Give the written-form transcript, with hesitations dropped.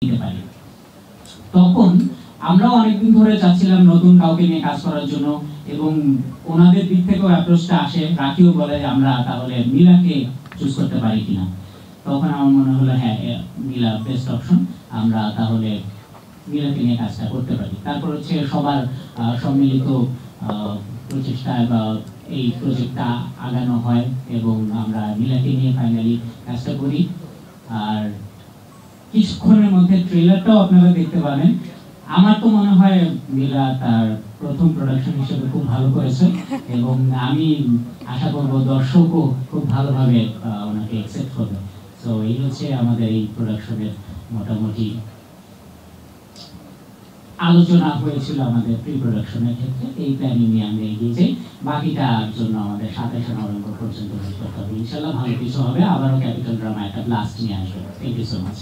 নিতে পারি। তখন আমরাও অনেকদিন ধরে চাচ্ছিলাম নতুন কাউকে নিয়ে কাজ করার জন্য, এবং ওনাদের দিক থেকেও অ্যাপ্রোচটা আসে, রাকিও বলে আমরা তাহলে মিলাকে চুজ করতে পারি কিনা। তখন আমার মনে হলো হ্যাঁ, মিলা বেস্ট অপশন, আমরা তাহলে মিলাকে নিয়ে কাজটা করতে পারি। তারপর হচ্ছে সবার সম্মিলিত প্রচেষ্টায় বা এই প্রজেক্টটা আগানো হয় এবং আমরা মিলাকে নিয়ে ফাইনালি কাজটা করি। আর কিছুক্ষণের মধ্যে ট্রেলারটাও আপনারা দেখতে পাবেন। আমার তো মনে হয় মিলা তার প্রথম প্রোডাকশন হিসেবে খুব ভালো করেছে, এবং আমি আশা করব দর্শকও খুব ভালোভাবে ওনাকে অ্যাকসেপ্ট করবে। তো এই হচ্ছে আমাদের এই প্রোডাকশনের মোটামুটি আলোচনা হয়েছিল আমাদের প্রি প্রোডাকশনের ক্ষেত্রে। এই প্ল্যানিং নিয়ে আমরা এগিয়ে যাই। বাকিটার জন্য আমাদের 27 নভেম্বর পর্যন্ত ওয়েট করতে হবে। ইনশাআল্লাহ ভালো কিছু হবে। আবারও ক্যাপিটাল ড্রামা একটা ব্লাস্ট নিয়ে আসবে। Thank you so much.